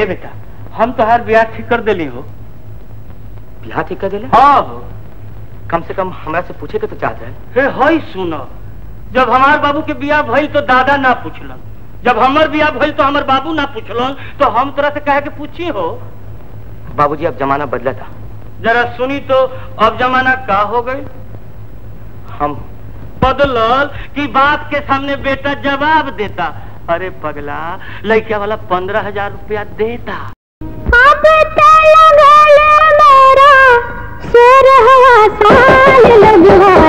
बेटा, हम तो हर ब्याह ठीक कर देली हो। ब्याह ठीक कर देले? हाँ हो। कम से कम हमरा से पूछे के तो चाहते हैं। हई सुनो, जब हमार बाबू के ब्याह भइल तो दादा ना पूछलन, जब हमार ब्याह भइल तो हमार बाबू ना पूछलन, तो हम तोरा से कहे के पूछी हो। बाबूजी अब जमाना बदला था। जरा सुनी तो, अब जमाना का हो गई? हम बदलल कि बाप के सामने बेटा जवाब देता। अरे पगला, लड़किया वाला 15,000 रुपया देता। अब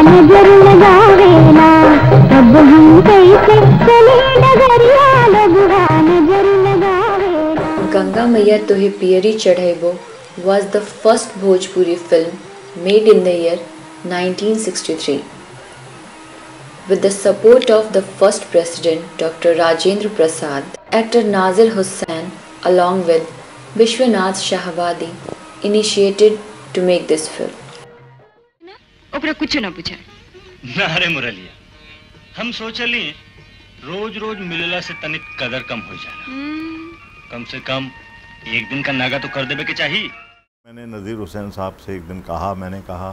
नजर लगावेला, अब हम कैसे चले डगरिया, लगवा नजर लगावेला। गंगा मैया तोहे पियरी चढ़ैबो was the first Bhojpuri film made in the year 1963. With the support of the first president Dr. Rajendra Prasad, actor Nazir Hussain along with Vishwanath Shahwadi initiated to make this film. ओकरा कुछ ना पूछा ना रे मुरलिया, हम सोचली रोज रोज मिलला से तनिक कदर कम हो जाना। कम से कम एक दिन का नागा तो कर देवे के चाहिए। मैंने नज़ीर हुसैन साहब से एक दिन कहा, मैंने कहा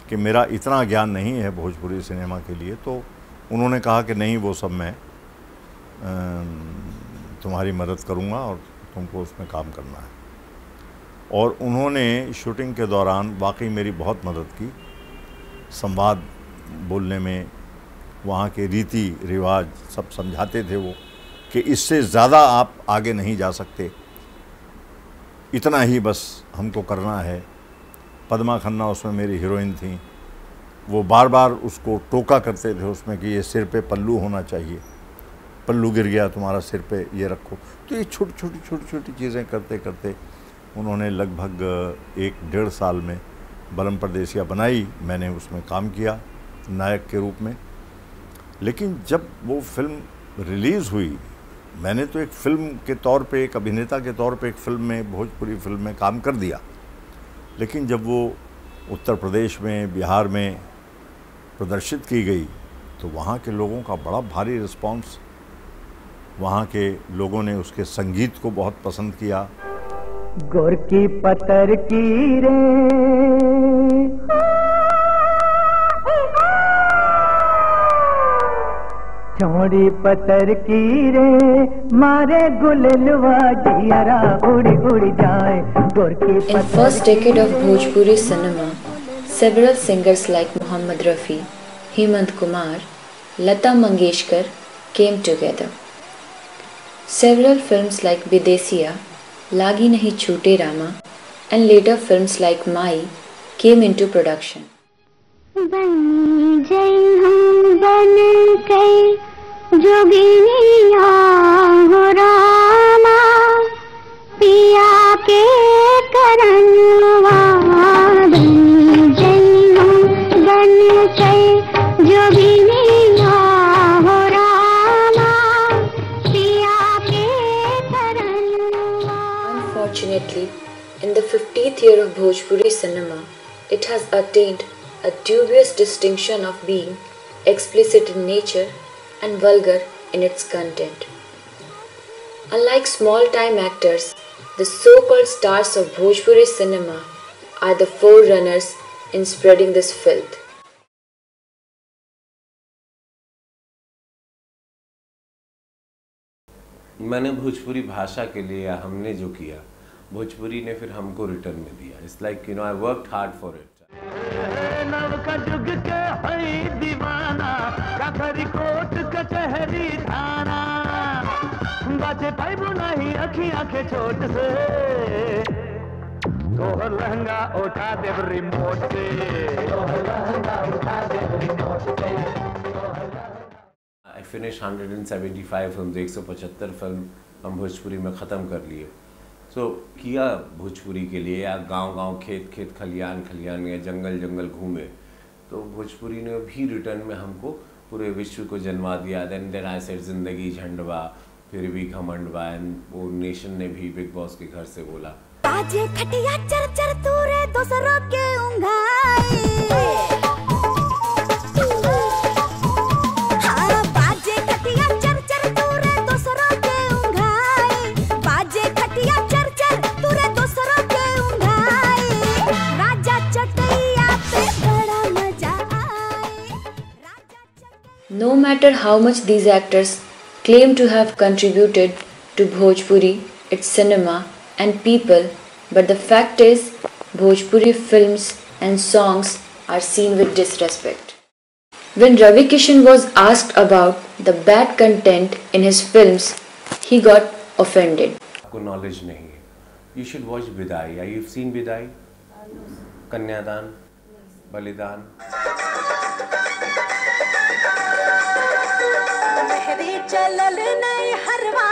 कि मेरा इतना ज्ञान नहीं है भोजपुरी सिनेमा के लिए, तो उन्होंने कहा कि नहीं, वो सब मैं तुम्हारी मदद करूँगा और तुमको उसमें काम करना है। और उन्होंने शूटिंग के दौरान वाकई मेरी बहुत मदद की, संवाद बोलने में, वहाँ के रीति रिवाज सब समझाते थे वो कि इससे ज़्यादा आप आगे नहीं जा सकते, इतना ही बस हमको करना है। पद्मा खन्ना उसमें मेरी हीरोइन थी, वो बार बार उसको टोका करते थे उसमें कि ये सिर पे पल्लू होना चाहिए, पल्लू गिर गया तुम्हारा सिर पे, ये रखो। तो ये छोटी छोटी चीज़ें करते करते उन्होंने लगभग 1-1.5 साल में बलम परदेसिया बनाई। मैंने उसमें काम किया नायक के रूप में। लेकिन जब वो फिल्म रिलीज़ हुई, मैंने तो एक फ़िल्म के तौर पे, एक अभिनेता के तौर पे एक फ़िल्म में, भोजपुरी फिल्म में काम कर दिया। लेकिन जब वो उत्तर प्रदेश में, बिहार में प्रदर्शित की गई तो वहाँ के लोगों का बड़ा भारी रिस्पांस, वहाँ के लोगों ने उसके संगीत को बहुत पसंद किया। गोरकी पतर की रे चौड़ी पतर की रे मारे गुललवा जियरा उड़ी उड़ी जाए गोरकी। In first decade of Bhojpuri cinema, several singers like Mohammad Rafi, Hemant Kumar, Lata Mangeshkar came together. Several films like Videsiya, Lagi Nahi Chhoote Rama, and later films like Mai came into production. बन जई हम बन के जोगिनिया हो रामा, पिया के करनवा। बन जई हम बन के जोगिनिया हो रामा, पिया के करनवा। Unfortunately, in the 50th year of Bhojpuri cinema, it has attained a dubious distinction of being explicit in nature and vulgar in its content. Unlike small-time actors, the so-called stars of Bhojpuri cinema are the forerunners in spreading this filth. मैंने भोजपुरी भाषा के लिए हमने जो किया, भोजपुरी ने फिर हमको रिटर्न में दिया। It's like, you know, I worked hard for it. नव का जुग के हई दीवाना, काखरी कोट कचहरी थाना, बाजे पाइबो नहीं अखियां के छोट से, तोहर लहंगा उठा देव रिमोट से, तोहर लहंगा उठा देव रिमोट से। I finished 175 फिल्म, 175 फिल्म हम भोजपुरी में ख़त्म कर लिए। सो किया भोजपुरी के लिए, या गांव-गांव, खेत-खेत, खलियान या जंगल घूमे, तो भोजपुरी ने भी रिटर्न में हमको पूरे विश्व को जन्मा दिया। देन आई सेड जिंदगी झंडवा, फिर भी घमंडवा, एंड वो नेशन ने भी बिग बॉस के घर से बोला बाजे खटिया चर चर तूरे दोसरों के उंघाई, हाँ बाजे खटिया चर चर तूरे दोसरों के उंघाई, बाजे खटिया चर चर तूरे दोसरों के उंघाई, राजा चटैया पे बड़ा मजा आए। No matter how much these actors claim to have contributed to Bhojpuri, its cinema and people, but the fact is Bhojpuri films and songs are seen with disrespect. When Ravi Kishan was asked about the bad content in his films, he got offended. आपको knowledge नहीं है, you should watch बिदाई। You've seen बिदाई? कन्यादान, बलिदान। मेहदी चलल नहीं हरवा,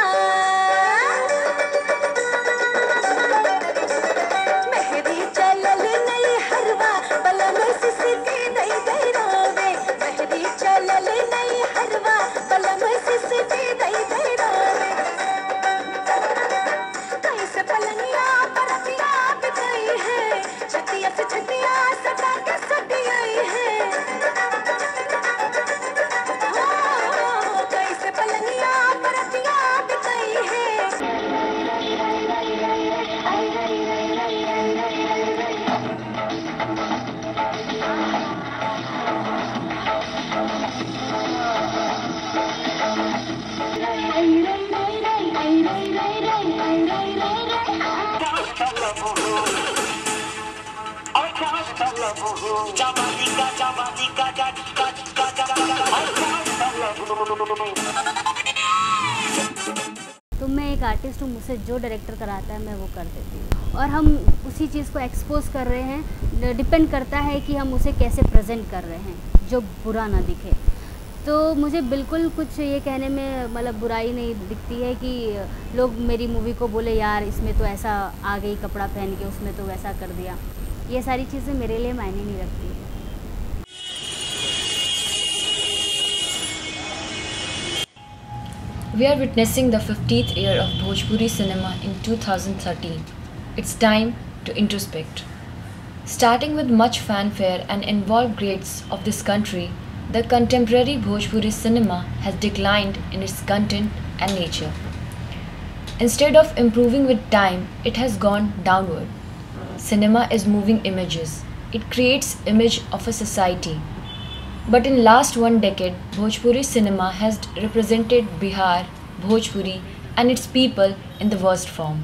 मेहदी चलल नहीं हरवा, बलम सिसकी दई दई रोवे, मेहदी चलल नहीं हरवा, बलम सिसकी दई दई रोवे, कैसे पलनिया परतिया बिताई है, छतिया से छतिया सटा के सटी आई है, पलनिया परतिया बिताई है। तो मैं एक आर्टिस्ट हूँ, मुझसे जो डायरेक्टर कराता है मैं वो कर देती हूँ, और हम उसी चीज़ को एक्सपोज कर रहे हैं। डिपेंड करता है कि हम उसे कैसे प्रेजेंट कर रहे हैं जो बुरा ना दिखे। तो मुझे बिल्कुल कुछ ये कहने में मतलब बुराई नहीं दिखती है कि लोग मेरी मूवी को बोले यार इसमें तो ऐसा आ गई कपड़ा पहन के, उसमें तो वैसा कर दिया। ये सारी चीज़ें मेरे लिए मायने नहीं रखती है। We are witnessing the 50th year of Bhojpuri cinema in 2013. It's time to introspect. Starting with much fanfare and involved greats of this country, the contemporary Bhojpuri cinema has declined in its content and nature. Instead of improving with time, it has gone downward. Cinema is moving images. It creates image of a society. But in last one decade, Bhojpuri cinema has represented Bihar, Bhojpuri and its people in the worst form.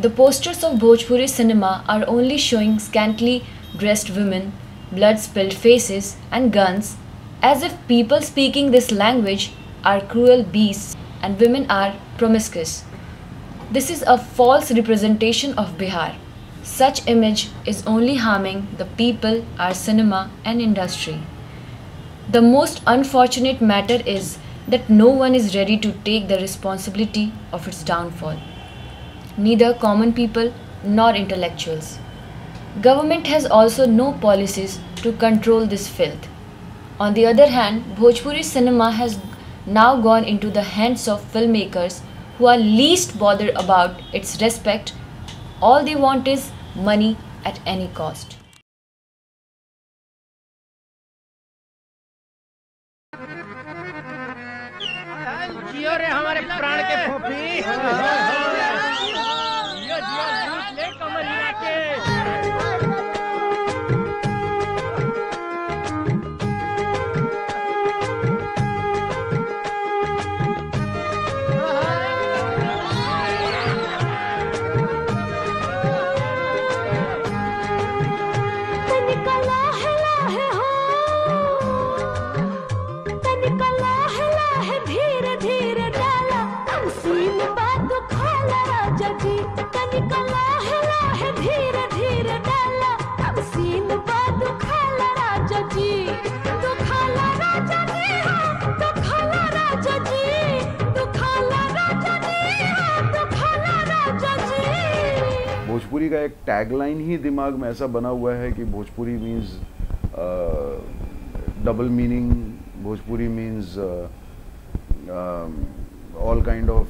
The posters of Bhojpuri cinema are only showing scantily dressed women, blood-spilled faces and guns, as if people speaking this language are cruel beasts and women are promiscuous. This is a false representation of Bihar. Such image is only harming the people, our cinema and industry. The most unfortunate matter is that no one is ready to take the responsibility of its downfall. Neither common people nor intellectuals. Government has also no policies to control this filth. On the other hand, Bhojpuri cinema has now gone into the hands of filmmakers who are least bothered about its respect. All they want is money at any cost. जियो रे हमारे प्राण के फोफी, जियो लूट ले कमरिया के। धीरे भोजपुरी का एक टैगलाइन ही दिमाग में ऐसा बना हुआ है कि Bhojpuri means double meaning, Bhojpuri means all kind of,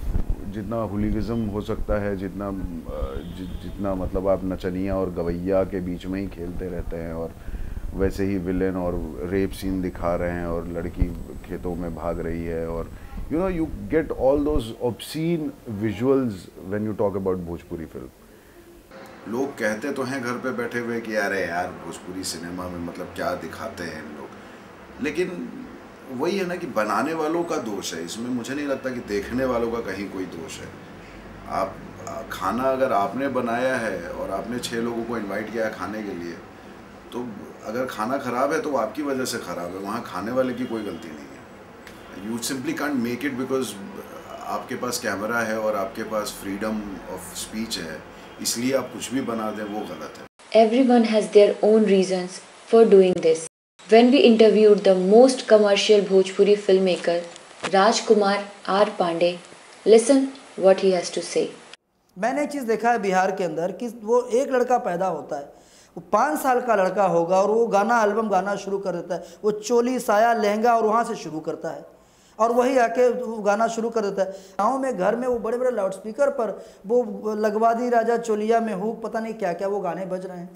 जितना हुलिगिज्म हो सकता है, जितना मतलब आप नचनिया और गवैया के बीच में ही खेलते रहते हैं, और वैसे ही विलेन और रेप सीन दिखा रहे हैं और लड़की खेतों में भाग रही है, और you know you get all those obscene visuals when you talk about Bhojpuri film. लोग कहते तो हैं घर पे बैठे हुए कि अरे यार भोजपुरी सिनेमा में मतलब क्या दिखाते हैं इन लोग, लेकिन वही है ना कि बनाने वालों का दोष है इसमें। मुझे नहीं लगता कि देखने वालों का कहीं कोई दोष है। आप खाना अगर आपने बनाया है और आपने 6 लोगों को इनवाइट किया है खाने के लिए, तो अगर खाना ख़राब है तो वो आपकी वजह से ख़राब है, वहाँ खाने वाले की कोई गलती नहीं है। You simply can't make it because आपके पास कैमरा है और आपके पास फ्रीडम ऑफ स्पीच है, इसलिए आप कुछ भी बना दें, वो गलत है। Everyone has their own reasons for doing this. When we interviewed the most commercial Bhojpuri filmmaker, Rajkumar R. Pandey, listen what he has to say. मैंने एक चीज़ देखा है बिहार के अंदर कि वो एक लड़का पैदा होता है, वो 5 साल का लड़का होगा और वो गाना एल्बम गाना शुरू कर देता है, वो चोली साया लहंगा और वहाँ से शुरू करता है और वही आके गाना शुरू कर देता है। गाँव में घर में वो बड़े बड़े लाउड स्पीकर पर वो लगवा दी राजा चोलिया में हूँ, पता नहीं क्या क्या वो गाने बज रहे हैं।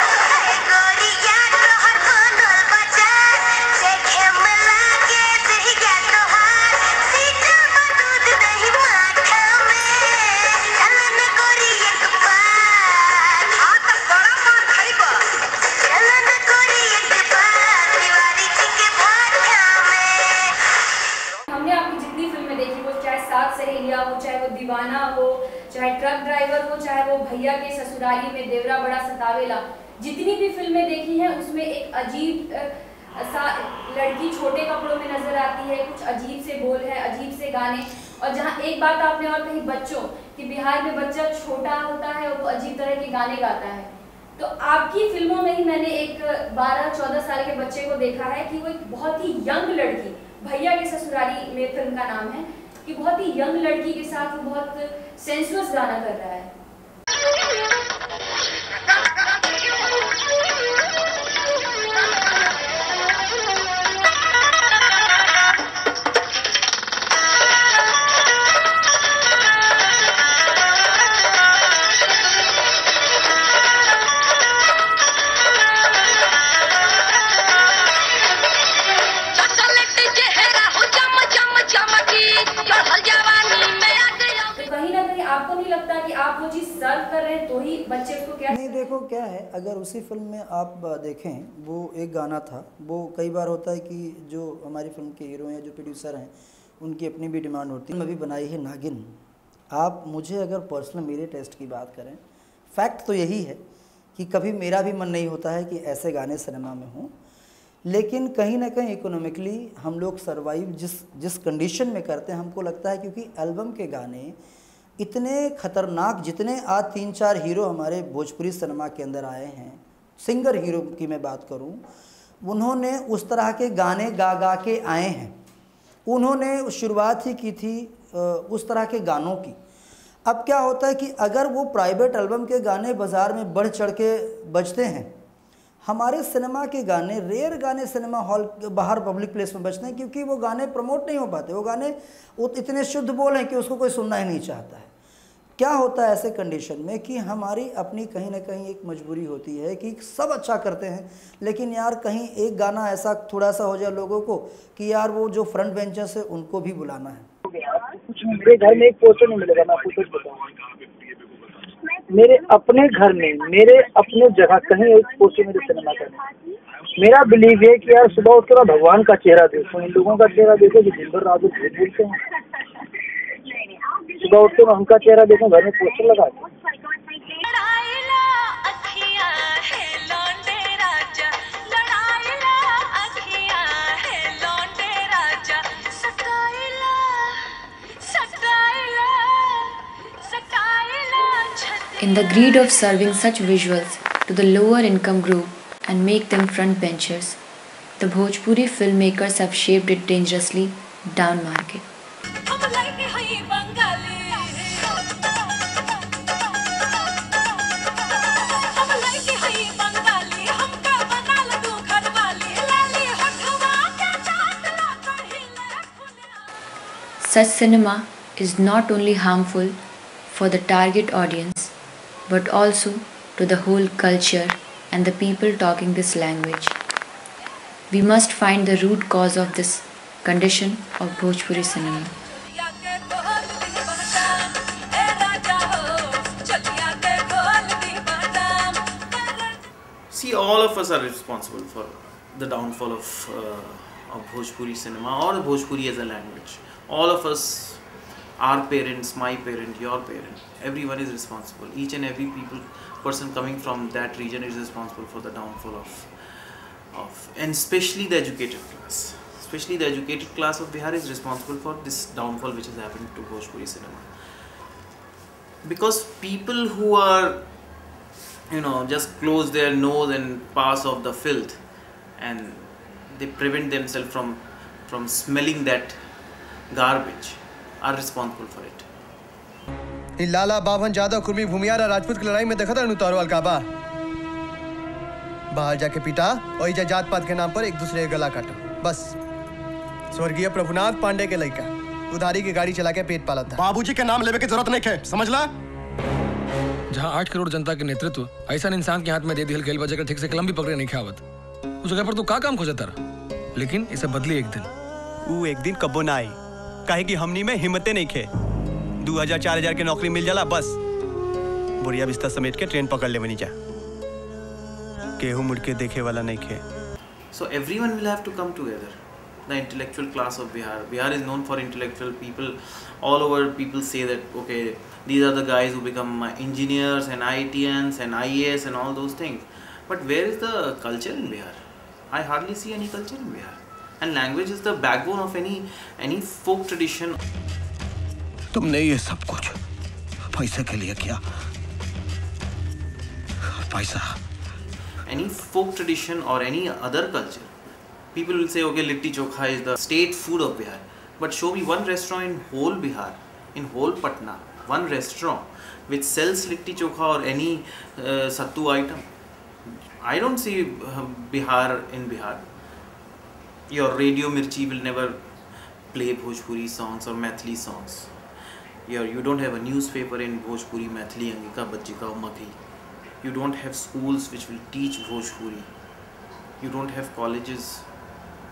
दीवाना हो, चाहे ट्रक ड्राइवर हो, चाहे वो भैया के ससुराली में देवरा बड़ा सतावेला, जितनी भी फिल्में देखी हैं उसमें एक अजीब सा लड़की छोटे कपड़ों में नजर आती है, कुछ अजीब से बोल है, अजीब से गाने। और जहाँ एक बात आपने और कही बच्चों कि बिहार में बच्चा छोटा होता है और वो अजीब तरह के गाने गाता है, तो आपकी फिल्मों में ही मैंने एक 12-14 साल के बच्चे को देखा है कि वो एक बहुत ही यंग लड़की, भैया के ससुराली में फिल्म का नाम है, कि बहुत ही यंग लड़की के साथ वो बहुत सेंसुअस गाना कर रहा है। नहीं देखो क्या है, अगर उसी फिल्म में आप देखें वो एक गाना था, वो कई बार होता है कि जो हमारी फिल्म के हीरो हैं, जो प्रोड्यूसर हैं, उनकी अपनी भी डिमांड होती है। अभी बनाई है नागिन। आप मुझे अगर पर्सनल मेरे टेस्ट की बात करें, फैक्ट तो यही है कि कभी मेरा भी मन नहीं होता है कि ऐसे गाने सिनेमा में हों, लेकिन कहीं ना कहीं इकोनॉमिकली हम लोग सर्वाइव जिस कंडीशन में करते हैं, हमको लगता है क्योंकि एल्बम के गाने इतने खतरनाक, जितने आज 3-4 हीरो हमारे भोजपुरी सिनेमा के अंदर आए हैं, सिंगर हीरो की मैं बात करूं, उन्होंने उस तरह के गाने गा के आए हैं। उन्होंने शुरुआत ही की थी उस तरह के गानों की। अब क्या होता है कि अगर वो प्राइवेट एल्बम के गाने बाज़ार में बढ़ चढ़ के बजते हैं, हमारे सिनेमा के गाने, रेयर गाने सिनेमा हॉल बाहर पब्लिक प्लेस में बजते हैं, क्योंकि वो गाने प्रमोट नहीं हो पाते। वो गाने इतने शुद्ध बोल हैं कि उसको कोई सुनना ही नहीं चाहता है। क्या होता है ऐसे कंडीशन में कि हमारी अपनी कहीं ना कहीं एक मजबूरी होती है कि सब अच्छा करते हैं, लेकिन यार कहीं एक गाना ऐसा थोड़ा सा हो जाए लोगों को कि यार वो जो फ्रंट बेंचर्स है उनको भी बुलाना है। कुछ मेरे घर में एक पोस्टर नहीं मिलेगा, मैं आपको कुछ बताऊँ। मेरे अपने घर में, मेरे अपने जगह कहीं एक पोस्टर मेरे सिनेमा का नहीं। मेरा बिलीव है कि यार सुबह उठ कर भगवान का चेहरा देखो, इन लोगों का चेहरा देखो जो दिन भर रात को झूठ बोलते हैं। सुबह उठ कर उनका चेहरा देखो, घर में पोस्टर लगा दो। In the greed of serving such visuals to the lower income group and make them front benchers, the Bhojpuri filmmakers have shaped it dangerously down market. Such cinema is not only harmful for the target audience but also to the whole culture and the people talking this language. We must find the root cause of this condition of Bhojpuri cinema. See, all of us are responsible for the downfall of Bhojpuri cinema or Bhojpuri as a language. All of us, our parents, my parent, your parent, everyone is responsible. Each and every person coming from that region is responsible for the downfall of and especially the educated class. Especially the educated class of Bihar is responsible for this downfall which has happened to Bhojpuri cinema. Because people who are, just close their nose and pass off the filth, and they prevent themselves from smelling that garbage, are responsible for it. लाला बावन जादव कुर्मी भूमियारा राजपूत की लड़ाई में देखा था उतारो अलकाबा बाहर जाके पिटा और इजा जात पात के नाम पर एक दूसरे का गला काटा बस। स्वर्गीय प्रभुनाथ पांडे के लड़का उधारी की गाड़ी चला के पेट पाला था। बाबूजी के नाम लेवे की जरूरत नहीं है, समझ ला। जहाँ 8 करोड़ जनता के नेतृत्व ऐसा इंसान के हाथ में दे दिल खेल बजे ठीक से कलम भी पकड़े नहीं खावत उस जगह पर तू का काम खोजता रहा, लेकिन इसे बदली एक दिन। वो एक दिन कब्बो ना आई काहे कि हमनी में हिम्मतें नहीं खे। 2000-4000 की नौकरी मिल जाला बस बुढ़िया बिस्तर समेट के ट्रेन पकड़ ले बनी जा केहू मुड़ के देखे वाला नहीं खे। So everyone will have to come together. The intellectual class of Bihar. Bihar is known for intellectual people. All over people say that, okay, these are the guys who become engineers and IITians and IAS and all those things. But where is the culture in Bihar? I hardly see any culture in Bihar. And language is the backbone of any folk tradition. तुमने ये सब कुछ पैसे के लिए किया, पैसा। Any folk tradition or any other culture, people will say, okay, litti chokha is the state food of Bihar. But show me one restaurant in whole Bihar, in whole Patna, one restaurant which sells litti chokha or any sattu item. I don't see Bihar in Bihar. Your radio Mirchi will never play Bhojpuri songs or Maithili songs. You don't have a newspaper in Bhojpuri, Maithili, Angika, Bajjika or Maghi. You don't have schools which will teach Bhojpuri. You don't have colleges,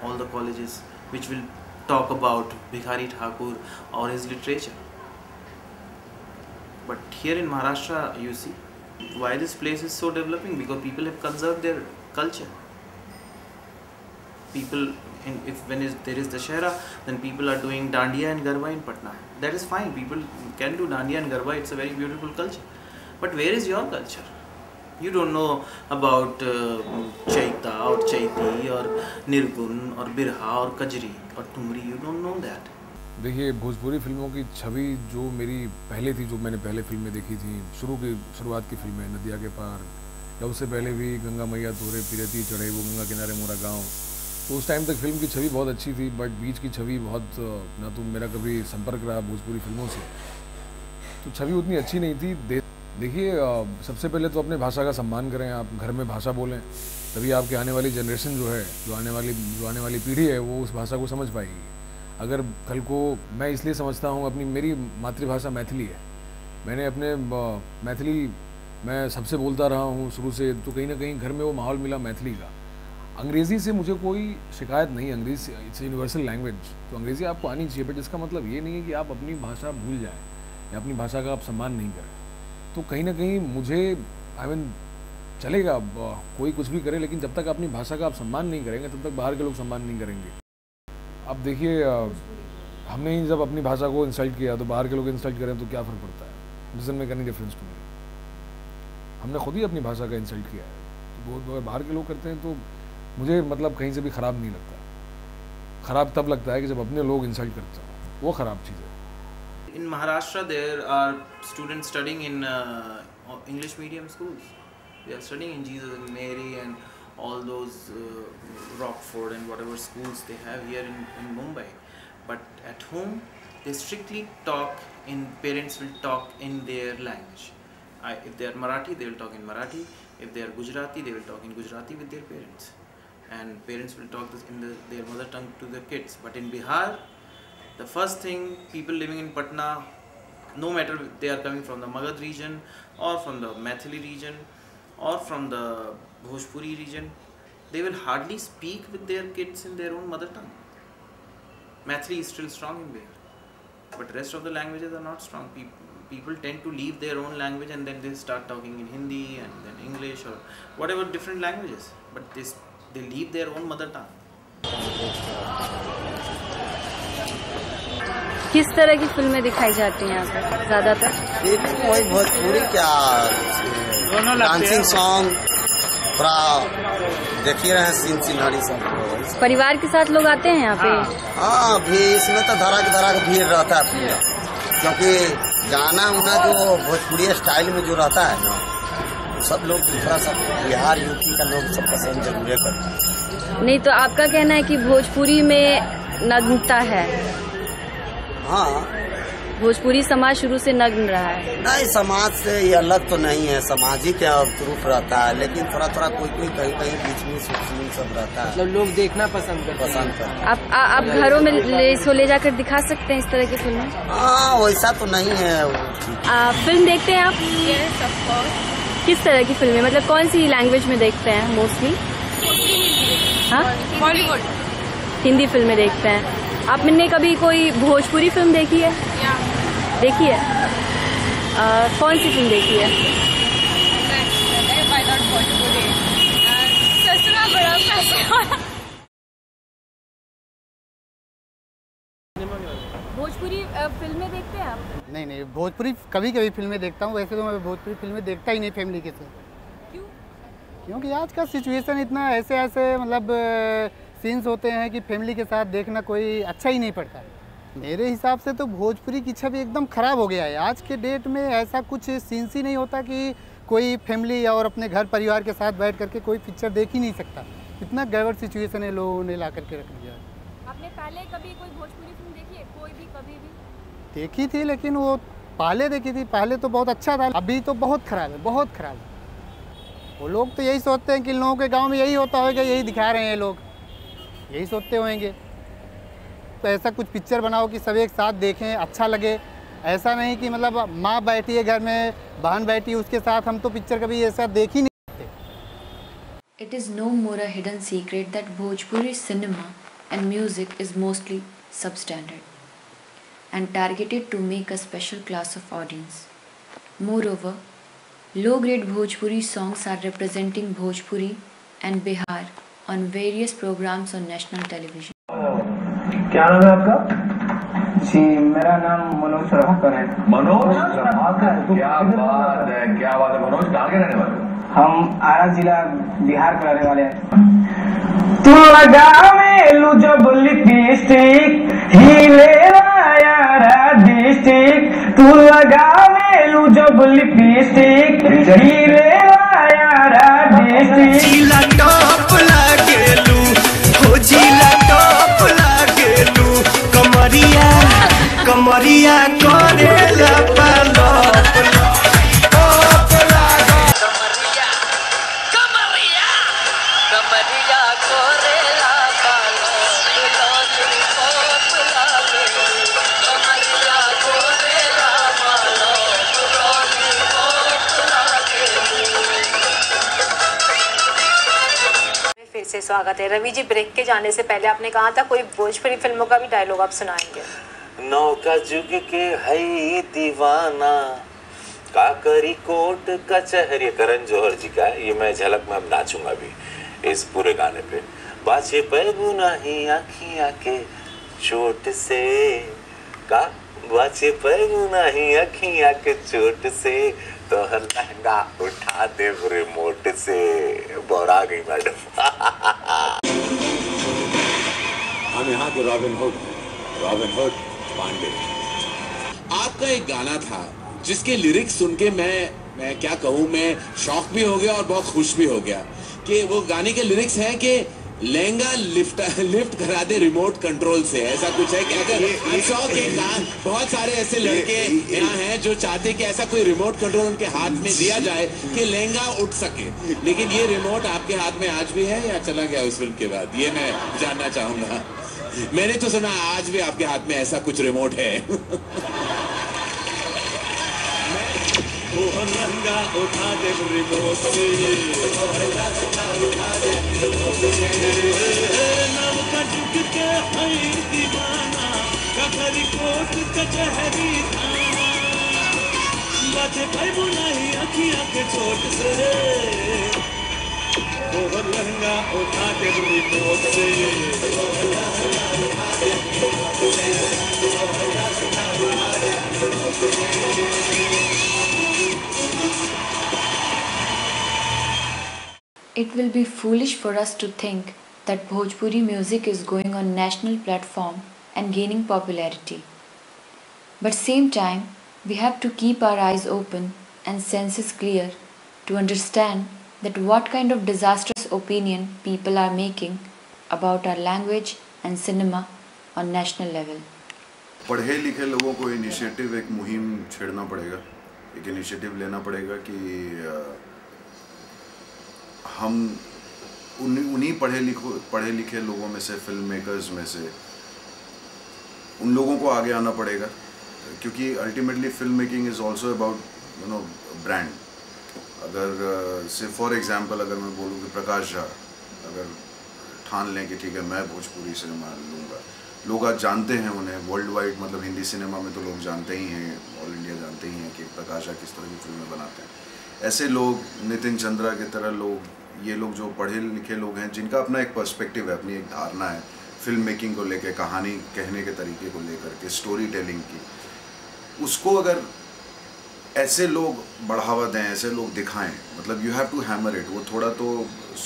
all the colleges which will talk about Bhikhari Thakur or his literature. But here in Maharashtra, you see why this place is so developing, because people have conserved their culture. People, when there is Dashera, then people are doing Dandiya and Garba in Patna. That is fine. People can do Dandiya and Garba. It's a very beautiful culture. But where is your culture? You don't know about Chaita or Chaiti or Nirgun or Birha or Kajri or Tumri. You don't know that. देखिए, भोजपुरी फिल्मों की छवि जो मेरी पहले थी, जो मैंने पहले फिल्में देखी थी, शुरुआत की फिल्में नदिया के पार, या उससे पहले भी गंगा मैया तोरे पिरती चढ़े वो गंगा किनारे मोरा गाँव, तो उस टाइम तक फिल्म की छवि बहुत अच्छी थी। बट बीच की छवि बहुत, ना तो मेरा कभी संपर्क रहा भोजपुरी फिल्मों से, तो छवि उतनी अच्छी नहीं थी। देखिए, सबसे पहले तो अपने भाषा का सम्मान करें, आप घर में भाषा बोलें, तभी आपकी आने वाली जनरेशन जो है, जो आने वाली पीढ़ी है, वो उस भाषा को समझ पाएगी। अगर कल को, मैं इसलिए समझता हूँ, मेरी मातृभाषा मैथिली है, मैंने अपने मैथिली मैं सबसे बोलता रहा हूँ शुरू से, तो कहीं ना कहीं घर में वो माहौल मिला मैथिली का। अंग्रेज़ी से मुझे कोई शिकायत नहीं, अंग्रेज़ी इट्स यूनिवर्सल लैंग्वेज, तो अंग्रेज़ी आपको आनी चाहिए, बट इसका मतलब ये नहीं है कि आप अपनी भाषा भूल जाएँ या अपनी भाषा का आप सम्मान नहीं करें। तो कहीं ना कहीं मुझे चलेगा कोई कुछ भी करे, लेकिन जब तक अपनी भाषा का आप सम्मान नहीं करेंगे, तब तक बाहर के लोग सम्मान नहीं करेंगे। अब देखिए, हमने ही जब अपनी भाषा को इंसल्ट किया, तो बाहर के लोग इंसल्ट करें तो क्या फ़र्क पड़ता है? Doesn't make any difference to me. हमने खुद ही अपनी भाषा का इंसल्ट किया है, तो वो बाहर के लोग करते हैं तो मुझे कहीं से भी ख़राब नहीं लगता। ख़राब तब लगता है कि जब अपने लोग इंसल्ट करते हैं, वो ख़राब चीज़ है। In Maharashtra, there are students studying in English medium schools. They are studying in Jesus and Mary and all those Rockford and whatever schools they have here in Mumbai. But at home, they strictly talk parents will talk in their language. If they are Marathi, they will talk in Marathi. If they are Gujarati, they will talk in Gujarati with their parents. And parents will talk in their mother tongue to their kids. But in Bihar, The first thing, people living in Patna, no matter they are coming from the Magad region or from the Maithili region or from the Bhojpuri region, they will hardly speak with their kids in their own mother tongue. Maithili is still strong in there, but rest of the languages are not strong. People tend to leave their own language and then they start talking in Hindi and then English or whatever different languages, but they leave their own mother tongue. किस तरह की फिल्में दिखाई जाती हैं यहाँ पर ज्यादातर? वही भोजपुरी क्या, डांसिंग सॉन्ग, थोड़ा देखिए रहे सीन सिनहरी सब। परिवार के साथ लोग आते हैं यहाँ पे? हाँ, भी इसमें तो धड़ा के भीड़ रहता है पूरा, क्योंकि गाना उना जो भोजपुरी स्टाइल में जो रहता है ना, सब लोग थोड़ा सा बिहार यूपी का लोग सब पसंद जरूर करते हैं। नहीं तो आपका कहना है कि भोजपुरी में नग्नता है? हाँ, भोजपुरी समाज शुरू से नग्न रहा है। नहीं, समाज से ये अलग तो नहीं है, सामाजिक रूप रहता है, लेकिन थोड़ा कोई कहीं बीच में सीन सब रहता है, मतलब लोग देखना पसंद करते हैं। आप घरों में ले जाकर दिखा सकते हैं इस तरह की फिल्में? हाँ, वैसा तो नहीं है। फिल्म देखते हैं आप? Yes, of course. किस तरह की फिल्में, मतलब कौन सी लैंग्वेज में देखते हैं मोस्टली? हाँ, बॉलीवुड। हिंदी फिल्में देखते हैं। आपने कभी कोई भोजपुरी फिल्म देखी है? देखी है? कौन सी फिल्म देखी है? भोजपुरी फिल्में देखते हैं आप? नहीं, भोजपुरी कभी फिल्में देखता हूँ, वैसे तो मैं भोजपुरी फिल्में देखता ही नहीं फैमिली के साथ। क्यों? क्योंकि आज का सिचुएशन इतना ऐसे मतलब सीन्स होते हैं कि फैमिली के साथ देखना कोई अच्छा ही नहीं पड़ता है। मेरे हिसाब से तो भोजपुरी की छवि एकदम ख़राब हो गया है। आज के डेट में ऐसा कुछ सीन्स ही नहीं होता कि कोई फैमिली और अपने घर परिवार के साथ बैठ करके कोई पिक्चर देख ही नहीं सकता। इतना गड़बड़ सिचुएशन है, लोगों ने ला करके रख दिया है। आपने पहले कभी कोई भोजपुरी फिल्म देखी है? कोई भी कभी भी? देखी थी, लेकिन वो पहले देखी थी, पहले तो बहुत अच्छा था, अभी तो बहुत ख़राब है, बहुत ख़राब है। वो लोग तो यही सोचते हैं कि लोगों के गाँव में यही होता होगा, यही दिखा रहे हैं लोग, यही सोचते होंगे। तो ऐसा कुछ पिक्चर बनाओ कि सब एक साथ देखें, अच्छा लगे। ऐसा नहीं कि मतलब माँ बैठी है घर में, बहन बैठी है उसके साथ, हम तो पिक्चर कभी ऐसा देख ही नहीं सकते। It is no more a hidden secret that Bhojpuri cinema and music is mostly substandard and targeted to make a special class of audience. Moreover, low-grade Bhojpuri songs are representing Bhojpuri and Bihar on various programs on national television. क्या नाम है आपका? जी, मेरा नाम मनोज प्रभाकर है। मनोज प्रभाकर, क्या बात है मनोज, कहाँ के रहने वाले? हम आरा जिला बिहार के रहने वाले हैं। तू लगावेलू जब लिपस्टिक हिले यारा डिस्ट्रिक्ट, तू लगावेलू जब लिपस्टिक हिले यारा डिस्ट्रिक्ट। जिला टॉप लागेलू, हो जिला टॉप लागेलू, कमरिया करेला पालप से स्वागत है। रवि जी, ब्रेक के जाने से पहले आपने कहा था कोई भोजपुरी फिल्मों का भी डायलॉग आप सुनाएंगे। नौका जुग के है दीवाना, काकरी कोट कचहरी, करण जौहर जी का ये मैं झलक में अब नाचूंगा भी इस पूरे गाने पे। बाचे पैगु नहीं आँखियाँ के चोट से, का बाचे पैगु नहीं आँखियाँ के चोट से, तो लहंगा उठा दे रिमोट से। बोरा गई मैडम। हम यहाँ के रॉबिन हुड पांडे। आपका एक गाना था जिसके लिरिक्स सुन के मैं क्या कहूँ, मैं शॉक भी हो गया और बहुत खुश भी हो गया कि वो गाने के लिरिक्स हैं कि लहंगा लिफ्ट करा दे रिमोट कंट्रोल से, ऐसा कुछ है क्या? बहुत सारे ऐसे लड़के यहाँ हैं जो चाहते कि ऐसा कोई रिमोट कंट्रोल उनके हाथ में दिया जाए कि लहंगा उठ सके, लेकिन ये रिमोट आपके हाथ में आज भी है या चला गया उस फिल्म के बाद? ये मैं जानना चाहूंगा। मैंने तो सुना आज भी आपके हाथ में ऐसा कुछ रिमोट है। लहंगा उठा दे रिमोट से, नव का जुग के है दीवाना, कखरी कोट कचहरी थाना, बातें भाई बुलाई अखियां के चोट से, वो लहंगा उठा दे रिमोट से। It will be foolish for us to think that Bhojpuri music is going on national platform and gaining popularity. But same time, we have to keep our eyes open and senses clear to understand that what kind of disastrous opinion people are making about our language and cinema on national level. पढ़े लिखे लोगों को initiative, एक मुहिम छेड़ना पड़ेगा, एक initiative लेना पड़ेगा कि हम उन्हीं पढ़े लिखे लोगों में से, फिल्म मेकर्स में से, उन लोगों को आगे आना पड़ेगा, क्योंकि ultimately film making is also about brand. अगर से फॉर एग्जांपल अगर मैं बोलूँ कि प्रकाश झा अगर ठान लें कि ठीक है मैं भोजपुरी सिनेमा लूँगा, लोग आज जानते हैं उन्हें वर्ल्ड वाइड, मतलब हिंदी सिनेमा में तो लोग जानते ही हैं, ऑल इंडिया जानते ही हैं कि प्रकाश झा किस तरह की फिल्में बनाते हैं। ऐसे लोग, नितिन चंद्रा की तरह लोग, ये लोग जो पढ़े लिखे लोग हैं जिनका अपना एक पर्सपेक्टिव है, अपनी एक धारणा है फिल्म मेकिंग को लेकर, कहानी कहने के तरीके को लेकर के, स्टोरी टेलिंग की, उसको अगर ऐसे लोग बढ़ावा दें, ऐसे लोग दिखाएं, मतलब you have to hammer it. वो थोड़ा तो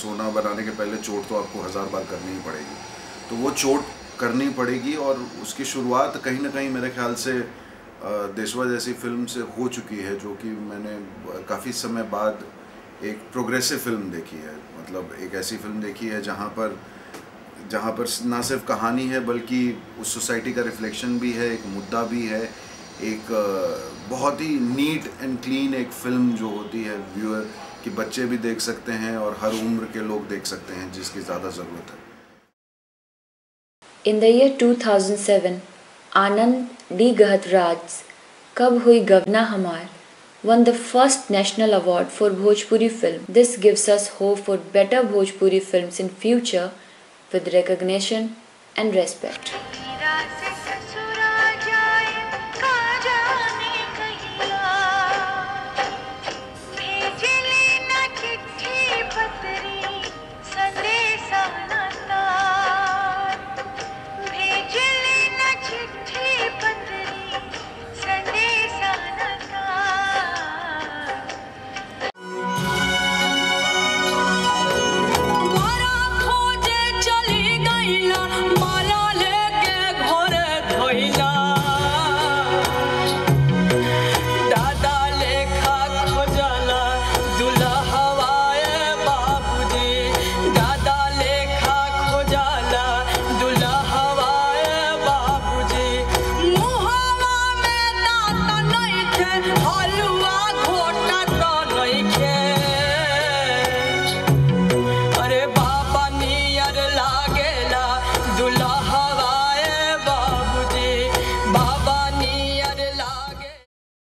सोना बनाने के पहले चोट तो आपको 1000 बार करनी ही पड़ेगी, तो वो चोट करनी पड़ेगी और उसकी शुरुआत कहीं ना कहीं मेरे ख्याल से देशवा जैसी फिल्म से हो चुकी है, जो कि मैंने काफ़ी समय बाद एक प्रोग्रेसिव फिल्म देखी है, मतलब एक ऐसी फिल्म देखी है जहाँ पर ना सिर्फ कहानी है बल्कि उस सोसाइटी का रिफ्लेक्शन भी है, एक मुद्दा भी है, एक बहुत ही नीट एंड क्लीन एक फिल्म जो होती है व्यूअर कि बच्चे भी देख सकते हैं और हर उम्र के लोग देख सकते हैं, जिसकी ज़्यादा ज़रूरत है। In the year 2007, Anand D. Gahatraj's Kab Hui Gavna Hamar won the first national award for Bhojpuri film. This gives us hope for better Bhojpuri films in future with recognition and respect.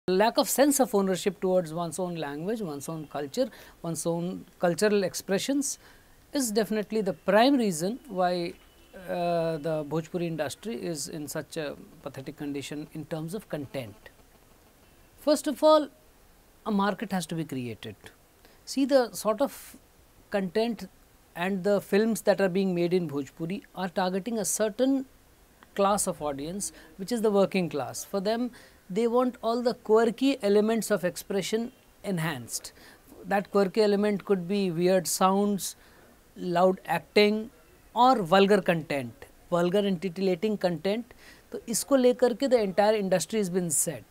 Lack of sense of ownership towards one's own language, one's own culture, one's own cultural expressions is definitely the prime reason why the Bhojpuri industry is in such a pathetic condition in terms of content. First of all, a market has to be created. See, the sort of content and the films that are being made in Bhojpuri are targeting a certain class of audience, which is the working class. For them, they want all the quirky elements of expression enhanced. That quirky element could be weird sounds, loud acting or vulgar content, vulgar and titillating content. So, isko lekar ke the entire industry has been set.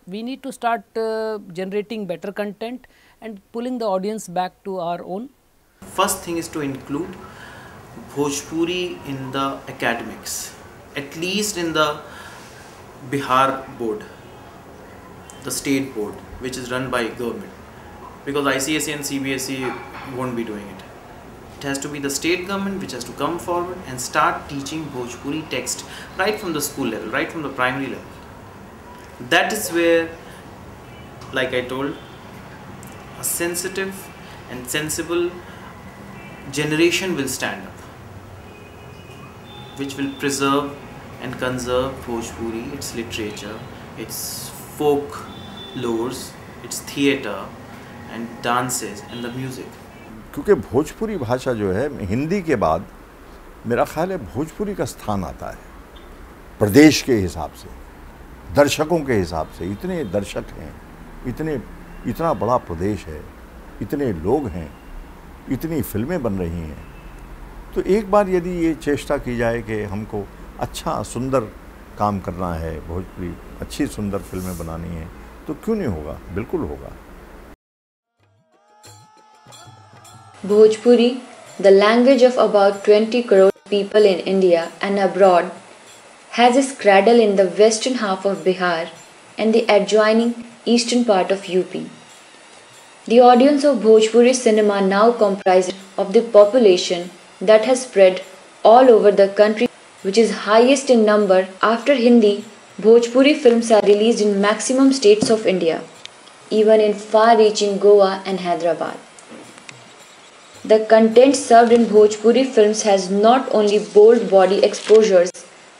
We need to start generating better content and pulling the audience back to our own. First thing is to include Bhojpuri in the academics, at least in the Bihar board, the state board, which is run by government, because ICSE and CBSE won't be doing it. It has to be the state government which has to come forward and start teaching Bhojpuri text right from the school level, right from the primary level. That is where, like I told, a sensitive and sensible generation will stand up, which will preserve and conserve Bhojpuri, its literature, its folk lores, its theatre and dances and the music. क्योंकि भोजपुरी भाषा जो है हिंदी के बाद मेरा ख्याल है भोजपुरी का स्थान आता है प्रदेश के हिसाब से, दर्शकों के हिसाब से। इतने दर्शक हैं, इतना बड़ा प्रदेश है, इतने लोग हैं, इतनी फिल्में बन रही हैं, तो एक बार यदि ये चेष्टा की जाए कि हमको अच्छा सुंदर काम करना है, भोजपुरी अच्छी सुंदर फिल्में बनानी है, तो क्यों नहीं होगा, बिल्कुल होगा। Bhojpuri, the language of about 20 crore people in India and abroad, has its cradle in the western half of Bihar and the adjoining eastern part of UP. The audience of Bhojpuri cinema now comprises of the population that has spread all over the country, which is highest in number. After Hindi, Bhojpuri films are released in maximum states of India, even in far-reaching Goa and Hyderabad. The content served in Bhojpuri films has not only bold body exposures,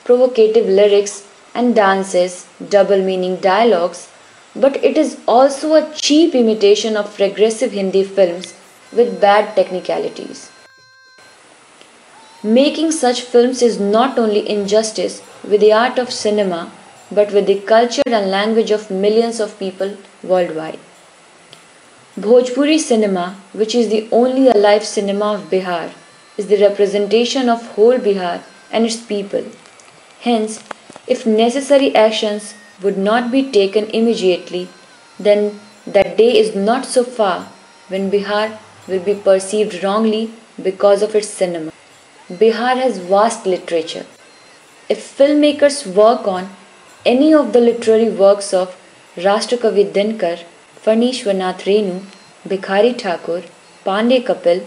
provocative lyrics and dances, double meaning dialogues, but it is also a cheap imitation of progressive Hindi films with bad technicalities. Making such films is not only injustice with the art of cinema, but with the culture and language of millions of people worldwide. Bhojpuri cinema, which is the only alive cinema of Bihar, is the representation of whole Bihar and its people. Hence, if necessary actions would not be taken immediately, then that day is not so far when Bihar will be perceived wrongly because of its cinema. Bihar has vast literature. If filmmakers work on any of the literary works of Rashtrakavi Dinkar, Farnishwanath Renu, Bhikhari Thakur, Pandey Kapil,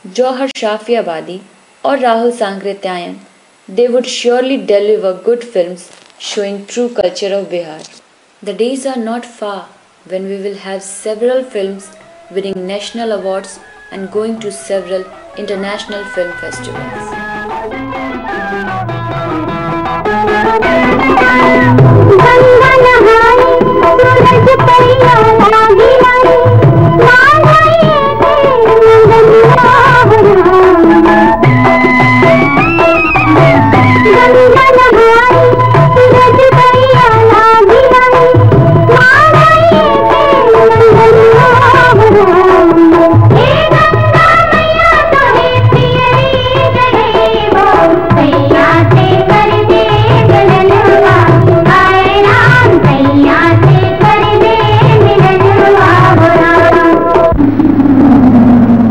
Jauhar Shafiabadi or Rahul Sankrityayan, they would surely deliver good films showing true culture of Bihar. The days are not far when we will have several films winning national awards and going to several international film festivals.